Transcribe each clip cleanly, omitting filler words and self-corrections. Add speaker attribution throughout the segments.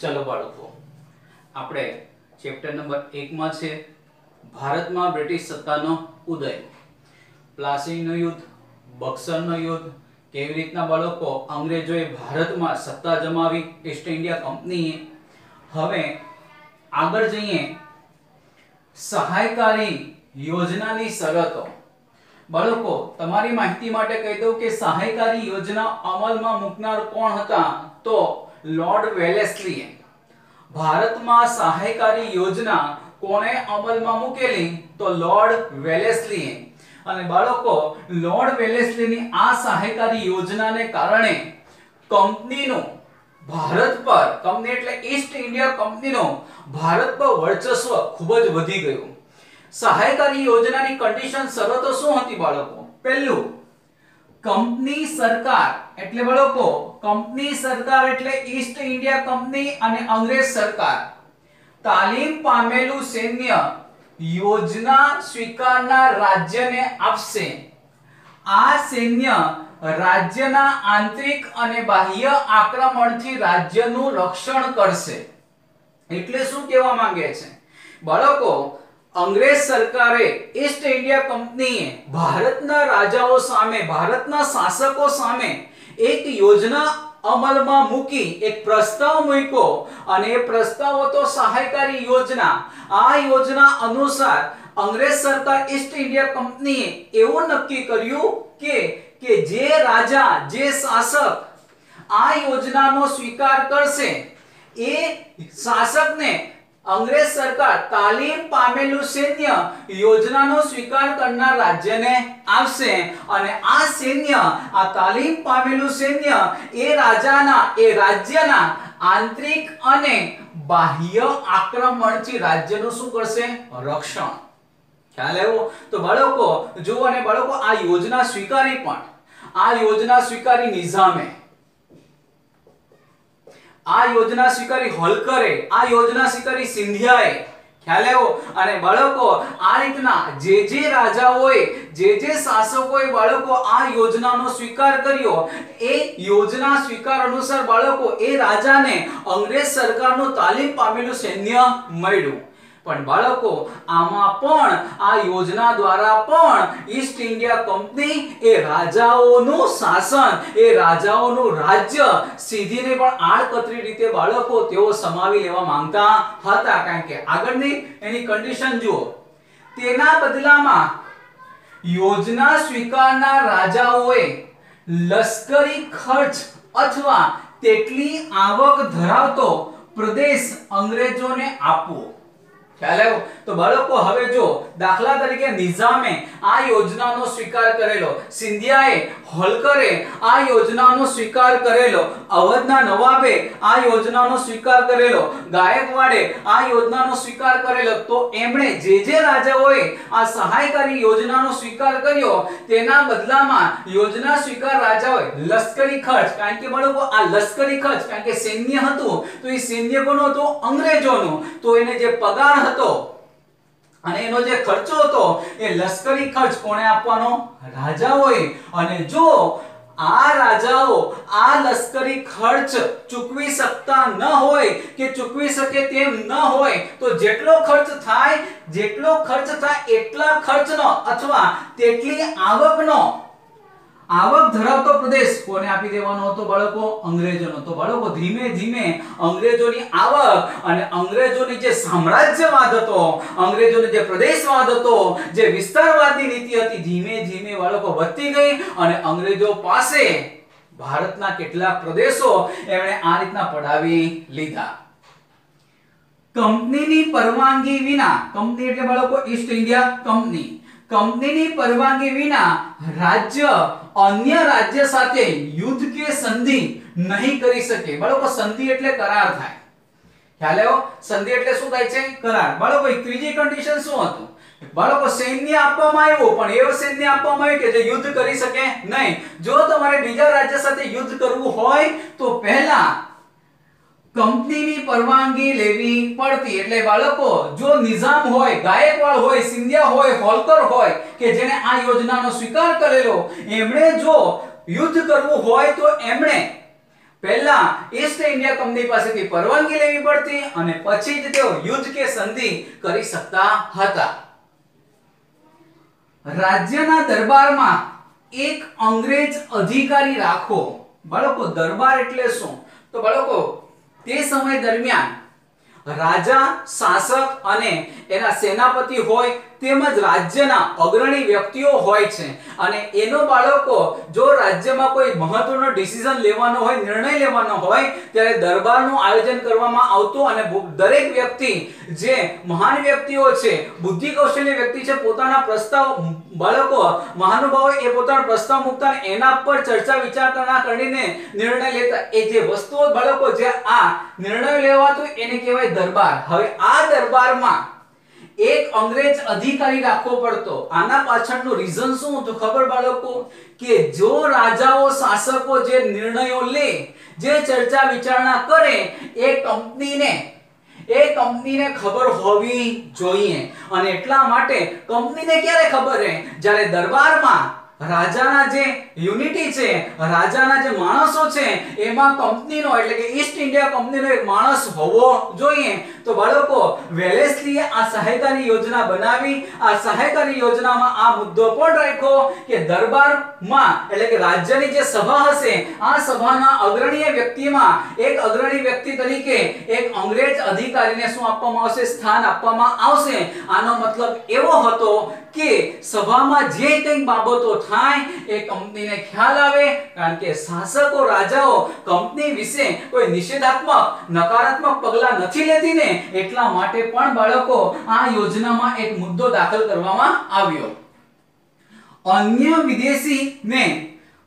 Speaker 1: चलो बाळको આપણે chapter number 1 માં છે ભારતમાં બ્રિટિશ સત્તાનો ઉદય, પ્લાસીનું યુદ્ધ, બક્સરનું યુદ્ધ, કેવી રીતના બાળકો અંગ્રેજોએ ભારતમાં સત્તા જમાવી ઈસ્ટ ઇન્ડિયા કંપનીએ. હવે આગળ જઈએ સહાયકારી યોજનાની શરતો. બાળકો તમારી માહિતી માટે કહી દઉં કે સહાયકારી યોજના અમલમાં મૂકનાર કોણ હતા? તો લોર્ડ વેલેસ્લીએ. ભારતમાં સહાયકારી યોજના કોણે અમલમાં મૂકેલી? તો લોર્ડ વેલેસ્લીએ. અને બાળકો લોર્ડ વેલેસ્લીની આ સહાયકારી યોજનાને કારણે કંપનીનો ભારત પર, કંપની એટલે ઈસ્ટ ઇન્ડિયા કંપનીનો ભારત પર વર્ચસ્વ ખૂબ જ વધી ગયું. સહાયકારી યોજનાની કન્ડિશન શરતો શું હતી બાળકો? પહેલું, કંપની સરકાર એટલે બાળકો કંપની સરકાર એટલે ઈસ્ટ ઇન્ડિયા કંપની અને અંગ્રેજ સરકાર તાલીમ પામેલું સૈન્ય યોજના સ્વીકારનાર રાજ્યને આપશે. આ સૈન્ય રાજ્યના આંતરિક અને બાહ્ય આક્રમણથી રાજ્યનું રક્ષણ કરશે. એટલે શું કહેવા માંગે છે બાળકો? અંગ્રેજ સરકારે ઈસ્ટ ઇન્ડિયા કંપનીએ ભારતના રાજાઓ સામે, ભારતના શાસકો સામે એક યોજના અમલમાં મૂકી, એક પ્રસ્તાવ મૂક્યો અને એ પ્રસ્તાવ હતો સહાયકારી યોજના. આ યોજના અનુસાર અંગ્રેજ સરકાર ઈસ્ટ ઇન્ડિયા કંપનીએ એવું નક્કી કર્યું કે જે રાજા, જે શાસક આ યોજનાનો સ્વીકાર કરશે એ શાસકને અંગ્રેજ સરકાર તાલીમ પામેલું સૈન્ય યોજનાનો સ્વીકાર કરનાર રાજ્યને આપશે. અને આ સૈન્ય, આ તાલીમ પામેલું સૈન્ય એ રાજાના, એ રાજ્યના આંતરિક અને બાહ્ય આક્રમણથી રાજ્યનું શું કરશે? રક્ષણ. ખ્યાલ આવ્યો? તો બાળકો જુઓ, અને બાળકો આ યોજના સ્વીકારી, પણ આ યોજના સ્વીકારી નિઝામે, આ યોજના સ્વીકારી હોલકરે, આ યોજના સ્વીકારી સિંધિયાએ. ખ્યાલ આવ્યો? અને બાળકો આ રીતના જે રાજાઓએ, જે શાસકોએ બાળકો આ યોજનાનો સ્વીકાર કર્યો, એ યોજના સ્વીકાર અનુસાર બાળકો એ રાજાને અંગ્રેજ સરકારનું તાલીમ પામેલું સૈન્ય મળ્યું. પણ બાળકો આમાં પણ આ યોજના દ્વારા પણ ઈસ્ટ ઇન્ડિયા કંપની એ રાજાઓનું શાસન, એ રાજાઓનું રાજ્ય સીધીને પણ આડકતરી રીતે બાળકો તેઓ સમાવી લેવા માંગતા હતા. કારણ કે આગળની એની કન્ડિશન જુઓ. તેના બદલામાં યોજના સ્વીકારનાર રાજાઓએ લશ્કરી ખર્ચ અથવા તેટલી આવક ધરાવતો પ્રદેશ અંગ્રેજોને આપવો. ખ્યાલ આવ્યો? તો બાળકો હવે જો દાખલા તરીકે નિઝામે આ યોજનાનો સ્વીકાર કરેલો, સિંધિયાએ, હોલકરે આ યોજનાનો સ્વીકાર કરેલો, અવધના નવાબે આ યોજનાનો સ્વીકાર કરેલો, ગાયકવાડે આ યોજનાનો સ્વીકાર કરેલો, તો એમણે જે રાજાઓએ આ સહાયકારી યોજનાનો સ્વીકાર કર્યો તેના બદલામાં યોજના સ્વીકાર રાજાઓએ લશ્કરી ખર્ચ, કારણ કે બાળકો આ લશ્કરી ખર્ચ, કારણ કે સૈન્ય હતું તો એ સૈન્ય કોનું હતું? અંગ્રેજોનું. તો એને જે પગાર હતો અને એનો જે ખર્ચો હતો એ લશ્કરી ખર્ચ કોણે આપવાનો? રાજાઓએ. અને જો આ રાજાઓ આ લશ્કરી ખર્ચ ચૂકવી શકતા ન હોય કે ચૂકવી શકે તેમ ન હોય તો જેટલો ખર્ચ થાય એટલા ખર્ચનો અથવા તેટલી આવક ધરાવતો પ્રદેશ કોને આપી દેવાનો હતો બાળકો? અંગ્રેજોનો. તો બાળકો ધીમે ધીમે અંગ્રેજોની આવક અને અંગ્રેજોની જે સામ્રાજ્યવાદ હતો, અંગ્રેજોનો જે પ્રદેશવાદ હતો, જે વિસ્તારવાદની નીતિ હતી, ધીમે ધીમે બાળકો વધતી ગઈ અને અંગ્રેજો પાસે ભારતના કેટલાક પ્રદેશો એમણે આ રીતના પડાવી લીધા. કંપનીની પરવાનગી વિના, કંપની એટલે બાળકો ઈસ્ટ ઇન્ડિયા કંપની, કંપનીની પરવાનગી વિના રાજ્ય અન્ય રાજ્ય સાથે યુદ્ધ કે સંધિ નહીં કરી શકે. બાળકો સંધિ એટલે કરાર થાય. ખ્યાલ આવ્યો? સંધિ એટલે શું થાય છે? કરાર. બાળકો ત્રીજી કન્ડિશન શું હતું? બાળકો સૈન્ય આપવામાં આવ્યું, પણ એવો સૈન્ય આપવામાં આવ્યું કે જે યુદ્ધ કરી શકે નહીં. જો તમારે બીજા રાજ્ય સાથે યુદ્ધ કરવું હોય તો પહેલા કંપનીની પરવાનગી લેવી પડતી. એટલે બાળકો જો નિઝામ હોય, ગાયકવાડ હોય, સિંધિયા હોય, હોલકર હોય કે જેને આ યોજનાનો સ્વીકાર કરેલો, એમણે જો યુદ્ધ કરવું હોય તો એમણે પહેલા ઈસ્ટ ઇન્ડિયા કંપની પાસેથી પરવાનગી લેવી પડતી અને પછી જ તેઓ યુદ્ધ કે સંધિ કરી શકતા હતા. રાજ્યના દરબારમાં એક અંગ્રેજ અધિકારી રાખો. બાળકો દરબાર એટલે શું? તો બાળકો તે સમય દરમિયાન રાજા, શાસક અને એના સેનાપતિ હોય તેમજ રાજ્યના અગ્રણી વ્યક્તિઓ હોય છે અને એનો બાળકો જો રાજ્યમાં કોઈ મહત્વનો ડિસિઝન લેવાનો હોય, નિર્ણય લેવાનો હોય ત્યારે દરબારનું આયોજન કરવામાં આવતું અને દરેક વ્યક્તિ જે મહાન વ્યક્તિઓ છે, બુદ્ધિ કૌશલ્ય વ્યક્તિ છે, પોતાના પ્રસ્તાવ બાળકો મહાનુભાવો એ પોતાનો પ્રસ્તાવ મૂકતા એના પર ચર્ચા વિચારણા કરીને નિર્ણય લેતા. એ જે વસ્તુઓ બાળકો જે આ નિર્ણય લેવાતો એને કહેવાય દરબાર. હવે આ દરબારમાં એક અંગ્રેજ અધિકારી રાખવો પડતો. આના પાછળનું રીઝન શું હતું ખબર બાળકો? કે જો રાજાઓ, શાસકો જે નિર્ણયો લે, જે ચર્ચા વિચારણા કરે એ કંપનીને ખબર હોવી જોઈએ. અને એટલા માટે કંપનીને ક્યારે ખબર રહે? જ્યારે દરબારમાં રાજાના જે યુનિટી છે, રાજાના જે માણસો છે એમાં કંપનીનો એટલે કે ઈસ્ટ ઇન્ડિયા કંપનીનો એક માણસ હોવો જોઈએ. તો બાળકો વેલેસ્લીએ આ સહાયકારી યોજના બનાવી. આ સહાયકારી યોજનામાં આ મુદ્દો પણ રાખ્યો કે દરબારમાં એટલે કે રાજ્યની જે સભા હશે આ સભાના અગ્રણી વ્યક્તિમાં એક અગ્રણી વ્યક્તિ તરીકે એક અંગ્રેજ અધિકારીને શું આપવામાં આવશે? સ્થાન આપવામાં આવશે. આનો મતલબ એવો હતો કે સભામાં જે કંઈ બાબતો થાય એ કંપનીને ખ્યાલ આવે, કારણ કે શાસકો, રાજાઓ કંપની વિશે કોઈ નિષેધાત્મક, નકારાત્મક પગલાં નથી લેતી ને, એટલા માટે પણ બાળકો આ યોજનામાં એક મુદ્દો દાખલ કરવામાં આવ્યો. અન્ય વિદેશીને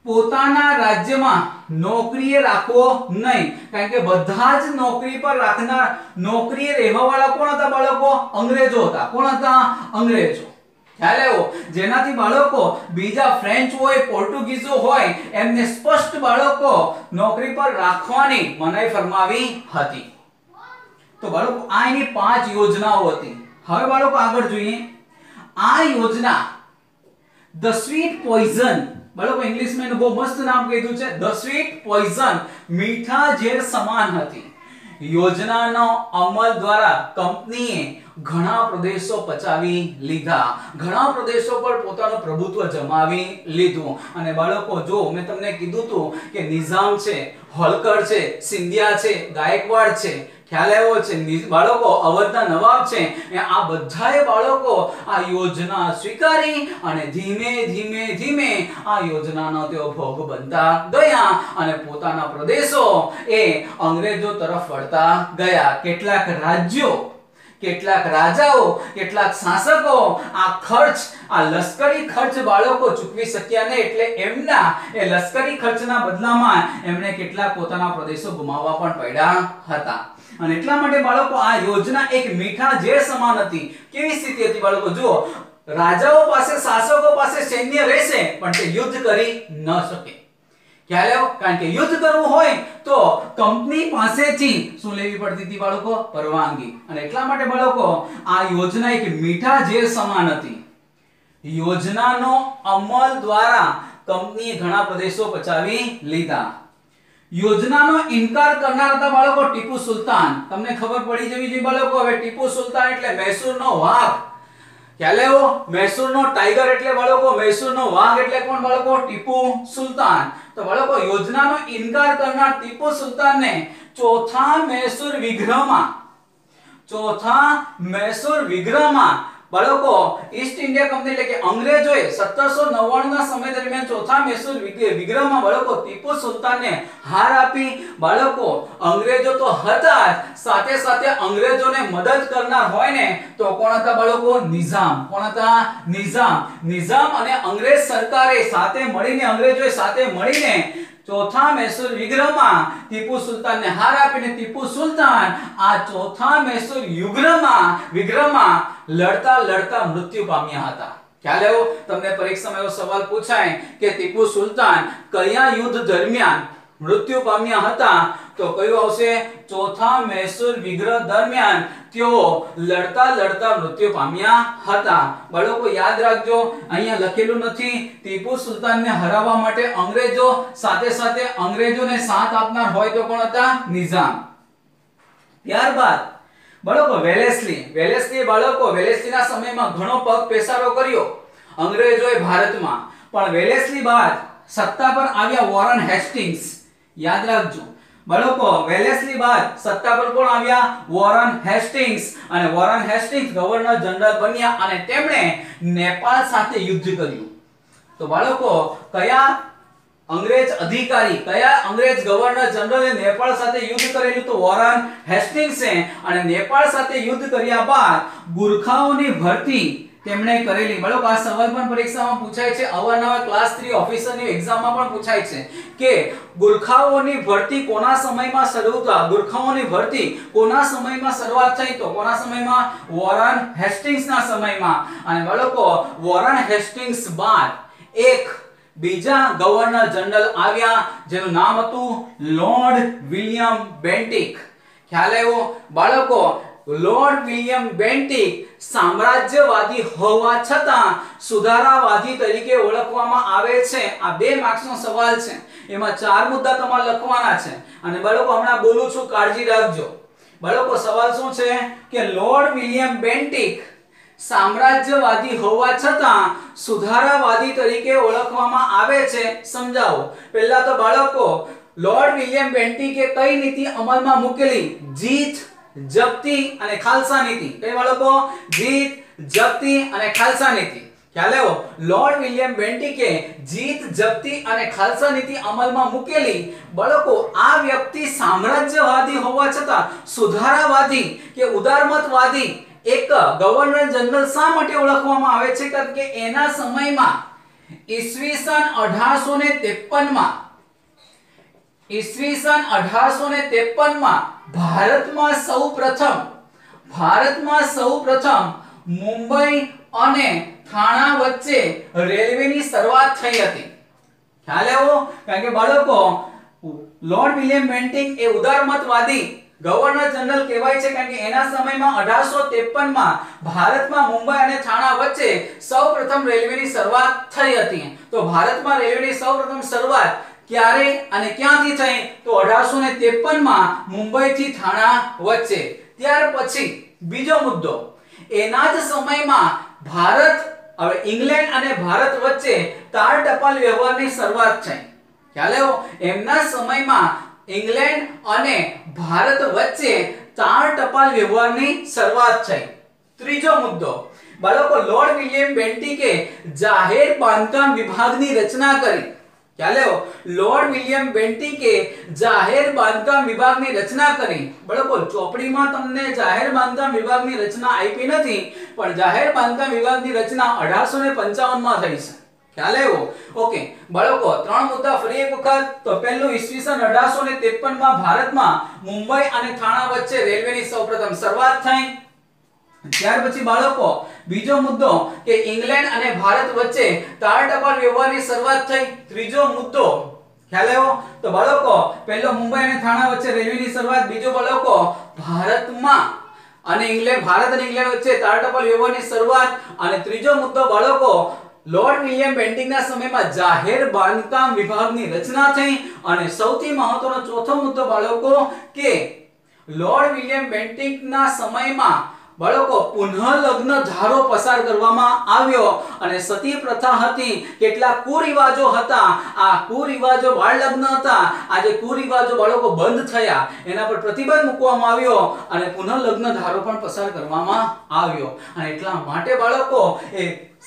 Speaker 1: પોતાના રાજ્યમાં નોકરીએ રાખવો નહીં, કારણ કે બધા જ નોકરી પર રાખનાર, નોકરીએ રહેવાવાળા કોણ હતા બાળકો? અંગ્રેજો હતા. કોણ હતા? અંગ્રેજો. ખ્યાલ આવ્યો? જેનાથી બાળકો બીજા ફ્રેન્ચ હોય, પોર્ટુગીઝો હોય એમને સ્પષ્ટ બાળકો નોકરી પર રાખવાની મનાઈ ફરમાવી હતી. તો બાળકો આ એની 5 યોજનાઓ હતી. હવે બાળકો આગળ જોઈએ. આ યોજના ધ સ્વીટ પોઈઝન, બાળકો ઇંગ્લિશમાં એનું બહુ મસ્ત નામ કીધું છે, ધ સ્વીટ પોઈઝન, મીઠા ઝેર સમાન હતી. યોજનાનો અમલ દ્વારા કંપનીએ ઘણા પ્રદેશો પચાવી લીધા, ઘણા પ્રદેશો પર પોતાનું પ્રભુત્વ જમાવી લીધું. અને બાળકો જો મેં તમને કીધું હતું કે નિઝામ છે, હોલકર છે, સિંધિયા છે, ગાયકવાડ છે, ખ્યાલ આવ્યો છે, બાળકો અવધના નવાબ છે, આ બધાએ બાળકો આ યોજના સ્વીકારી અને ધીમે ધીમે ધીમે આ યોજનાનો તેઓ ભોગ બનતા ગયા અને પોતાના પ્રદેશો એ અંગ્રેજો તરફ વળતા ગયા. કેટલાક રાજ્યો, કેટલાક રાજાઓ, કેટલાક શાસકો આ ખર્ચ, આ લશ્કરી ખર્ચ બાળકો ચૂકવી શક્યા નહીં, એટલે એમના એ લશ્કરી ખર્ચના બદલામાં એમણે કેટલાક પોતાના પ્રદેશો ગુમાવવા પણ પડ્યા હતા. અને એટલા માટે બાળકો આ યોજના એક મીઠા ઝેર સમાન હતી. કેવી સ્થિતિ હતી બાળકો? જુઓ, રાજાઓ પાસે, શાસકો પાસે સૈન્ય રહેશે પણ તે યુદ્ધ કરી ન શકે. ખ્યાલ આવ્યો? કારણ કે યુદ્ધ કરવું હોય તો કંપની પાસેથી શું લેવી પડતી હતી બાળકો? પરવાનગી. અને એટલા માટે બાળકો આ યોજના એક મીઠા ઝેર સમાન હતી. યોજનાનો અમલ દ્વારા કંપનીએ ઘણા પ્રદેશો પચાવી લીધા. યોજનાનો ઇનકાર કરનાર હતા બાળકો ટીપુ સુલતાન. તમને ખબર પડી જવી જોઈએ બાળકો. હવે ટીપુ સુલતાન એટલે મૈસૂરનો વાઘ. ખ્યાલ આવ્યો? મૈસૂરનો ટાઈગર એટલે બાળકો મૈસૂરનો વાઘ એટલે કોણ બાળકો? ટીપુ સુલતાન. તો બાળકો યોજનાનો ઇનકાર કરનાર ટીપુ સુલતાનને ચોથા મૈસૂર વિગ્રહમાં બાળકો ઈસ્ટ ઇન્ડિયા કંપની એટલે કે અંગ્રેજોએ 1799 ના સમય દરમિયાન ચોથા મૈસૂર વિગ્રહમાં બાળકો ટીપુ સુલતાનને હાર આપી. બાળકો અંગ્રેજો તો હતા જ, સાથે સાથે અંગ્રેજોને મદદ કરનાર હોય ને તો કોણ હતા બાળકો? નિઝામ. કોણ હતા? નિઝામ. નિઝામ અને અંગ્રેજ સરકારે સાથે મળીને, અંગ્રેજોએ સાથે મળીને ચોથા મૈસૂર વિગ્રહમાં ટીપુ સુલતાનને હાર આપીને ટીપુ સુલતાન આ ચોથા મૈસૂર વિગ્રહમાં લડતા લડતા મૃત્યુ પામ્યા હતા. ખ્યાલ આવ્યો? તમને પરીક્ષામાં એવો સવાલ પૂછાય કે ટીપુ સુલતાન કયા યુદ્ધ દરમિયાન મૃત્યુ પામ્યા હતા તો કયું આવશે? ચોથા મૈસૂર વિગ્રહ દરમિયાન તેઓ લડતા લડતા મૃત્યુ પામ્યા હતા. બાળકો યાદ રાખજો, અહીંયા લખેલું નથી. ટીપુ સુલતાનને હરાવવા માટે અંગ્રેજો સાથે સાથે અંગ્રેજોને સાથ આપનાર હોય તો કોણ હતા? નિઝામ. ત્યારબાદ બાળકો વેલેસ્લી બાળકો વેલેસ્લીના સમયમાં ઘણો પગ પેસારો કર્યો અંગ્રેજોએ ભારતમાં, પણ વેલેસ્લી બાદ સત્તા પર આવ્યા વોરન હેસ્ટિંગ્સ. યાદ રાખજો બાળકો, વેલેસ્લી બાદ સત્તા પર કોણ આવ્યા? Warren Hastings. અને વોરન હેસ્ટિંગ્સ ગવર્નર જનરલ બન્યા અને તેમણે નેપાળ સાથે યુદ્ધ કર્યું. તો બાળકો કયા અંગ્રેજ અધિકારી, કયા અંગ્રેજ ગવર્નર જનરલે નેપાળ સાથે યુદ્ધ કરેલું? તો વોરન હેસ્ટિંગ્સે. અને નેપાળ સાથે યુદ્ધ કર્યા બાદ ગુરખાઓની ભરતી તેમણે કરેલી. બાળકો આ સવાલ પણ પરીક્ષામાં પૂછાય છે, અવારનવાર ક્લાસ 3 ઓફિસરની એક્ઝામમાં પણ પૂછાય છે કે ગુરખાઓની ભરતી કોના સમયમાં શરૂ થઈ? ગુરખાઓની ભરતી કોના સમયમાં શરૂઆત થઈ? તો કોના સમયમાં? વોરન હેસ્ટિંગ્સના સમયમાં. અને બાળકો વોરન હેસ્ટિંગ્સ બાદ એક બીજા ગવર્નર જનરલ આવ્યા જેનું નામ હતું લોર્ડ વિલિયમ બેન્ટિક. ખ્યાલ આવ્યો બાળકો? લોર્ડ વિલિયમ બેન્ટિક સામ્રાજ્યવાદી હોવા છતાં સુધારાવાદી તરીકે ઓળખવામાં આવે છે. આ 2 માર્ક્સનો સવાલ છે, એમાં 4 મુદ્દા તમારે લખવાના છે. અને બાળકો હમણાં બોલું છું, કાળજી રાખજો. બાળકો સવાલ શું છે કે લોર્ડ વિલિયમ બેન્ટિક સામ્રાજ્યવાદી હોવા છતાં સુધારાવાદી તરીકે ઓળખવામાં આવે છે. સમજાવો. પહેલા તો બાળકો લોર્ડ વિલિયમ બેન્ટિકે કઈ નીતિ અમલમાં મૂકેલી? જીત, જપ્તી અને ખાલસા નીતિ. કઈ બાળકો? જીત, જપ્તી અને ખાલસા નીતિ. ખ્યાલ આવ્યો? લોર્ડ વિલિયમ બેન્ટિકે જીત, જપ્તી અને ખાલસા નીતિ અમલમાં મૂકેલી. બાળકો આ વ્યક્તિ સામ્રાજ્યવાદી હોવા છતાં સુધારાવાદી કે ઉદારમતવાદી એક ગવર્નર જનરલ શા માટે ઓળખવામાં આવે છે? કારણ કે એના સમયમાં ઈસવીસન 1853 માં ભારતમાં સૌપ્રથમ મુંબઈ અને થાણા વચ્ચે રેલવેની શરૂઆત થઈ હતી. ખ્યાલ આવ્યો? કારણ કે બાળકો લોર્ડ વિલિયમ બેન્ટિક એ ઉદારમતવાદી ગવર્નર જનરલ કહેવાય છે કારણ કે એના સમયમાં 1853 માં ભારતમાં મુંબઈ અને થાણા વચ્ચે સૌપ્રથમ રેલવેની શરૂઆત થઈ હતી. તો ભારતમાં રેલવેની સૌપ્રથમ શરૂઆત ક્યારે અને ક્યાંથી થઈ? તો 1853 માં મુંબઈ થી થાણા વચ્ચે. ત્યાર પછી બીજો મુદ્દો, એના જ સમયમાં ઇંગ્લેન્ડ અને ભારત વચ્ચે તાર ટપાલ વ્યવહારની શરૂઆત થઈ. ખ્યાલ આવ્યો? એમના સમયમાં ઇંગ્લેન્ડ અને ભારત વચ્ચે તાર ટપાલ વ્યવહારની શરૂઆત થઈ. ત્રીજો મુદ્દો બાળકો, લોર્ડ વિલિયમ બેન્ટિકે જાહેર બાંધકામ વિભાગની રચના કરી. ખ્યાલ આવ્યો? લોર્ડ વિલિયમ બેન્ટિકે જાહેર બાંધકામ વિભાગની રચના કરી. બાળકો ચોપડીમાં તમને જાહેર બાંધકામ વિભાગની રચના આપી નથી, પણ જાહેર બાંધકામ વિભાગની રચના 1855 માં થઈ છે. ખ્યાલ આવ્યો? ઓકે બાળકો 3 મુદ્દા ફરી એક વખત. તો પહેલું, ઈસવીસન 1853 માં ભારતમાં મુંબઈ અને થાણા વચ્ચે રેલવેની સૌપ્રથમ શરૂઆત થઈ. ત્યાર પછી બાળકો બીજો મુદ્દો કે ઇંગ્લેન્ડ અને ભારત વચ્ચે તાર ટપાલ વ્યવહારની શરૂઆત થઈ. ત્રીજો મુદ્દો ખ્યાલ આવ્યો? તો બાળકો પહેલો મુંબઈ અને થાણા વચ્ચે રેલવેની શરૂઆત. બીજો બાળકો ભારત અને ઇંગ્લેન્ડ વચ્ચે તાર ટપાલ વ્યવહારની શરૂઆત. અને ત્રીજો મુદ્દો બાળકો લોર્ડ વિલિયમ બેન્ટિકના સમયમાં જાહેર બાંધકામ વિભાગની રચના થઈ. અને સૌથી મહત્વનો ચોથો મુદ્દો બાળકો કે લોર્ડ વિલિયમ બેન્ટિકના સમયમાં બાળકો પુનઃલગ્ન ધારો પસાર કરવામાં આવ્યો અને સતી પ્રથા હતી. કેટલાક કુરિવાજો હતા, આ કુરિવાજો બાળ લગ્ન હતા. આ જે કુરિવાજો બાળકો બંધ થયા એના પર પ્રતિબંધ મૂકવામાં આવ્યો અને પુનઃલગ્ન ધારો પણ પસાર કરવામાં આવ્યો. અને એટલા માટે બાળકો એ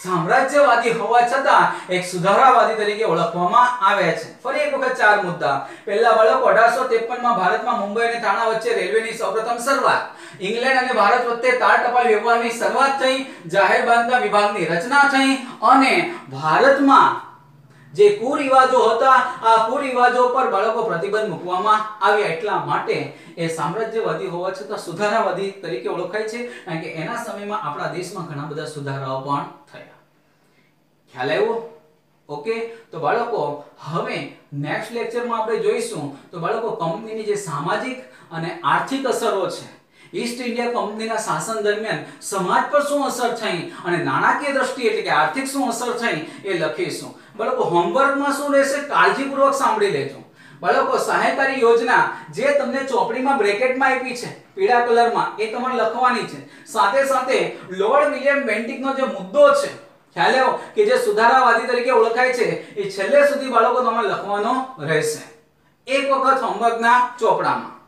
Speaker 1: સામ્રાજ્યવાદી હોવા છતાં એક સુધારાવાદી તરીકે ઓળખવામાં આવે છે. ફરી એક વખત 4 મુદ્દા. પહેલા બાળકો 1853 માં ભારતમાં મુંબઈ અને થાણા વચ્ચે રેલવેની સૌપ્રથમ શરૂઆત. ઇંગ્લેન્ડ અને ભારત વચ્ચે તાર ટપાલ વ્યવહારની શરૂઆત થઈ. જાહેર બાંધકામ વિભાગની રચના થઈ અને ભારતમાં જે કુરિવાજો હતા આ કુરિવાજો પર બાળકો પ્રતિબંધ મૂકવામાં આવ્યા. એટલા માટે એ સામ્રાજ્યવાદી હોવા છતાં સુધારાવાદી તરીકે ઓળખાય છે કારણ કે એના સમયમાં આપણા દેશમાં ઘણા બધા સુધારાઓ પણ થયા. ખ્યાલ આવ્યો? ઓકે, તો બાળકો હવે નેક્સ્ટ લેક્ચરમાં આપણે જોઈશું તો બાળકો કંપનીની જે સામાજિક અને આર્થિક અસરો છે, ઈસ્ટ ઇન્ડિયા કંપનીના શાસન દરમિયાન સમાજ પર શું અસર થઈ અને નાણાકીય દ્રષ્ટિએ એટલે કે આર્થિક શું અસર થઈ એ લખીશું. બાળકો હોમવર્કમાં શું રહેશે કાળજીપૂર્વક સાંભળી લેજો. બાળકો સહાયકારી યોજના જે તમને ચોપડીમાં બ્રેકેટમાં આપી છે પીળા કલરમાં એ તમારે લખવાની છે. સાથે સાથે લોર્ડ વિલિયમ બેન્ટિકનો જે મુદ્દો છે ખ્યાલ આવ્યો કે જે સુધારાવાદી તરીકે ઓળખાય છે એ છેલ્લે સુધી બાળકો તમારે લખવાનો રહેશે એક વખત હોમવર્કના ચોપડામાં.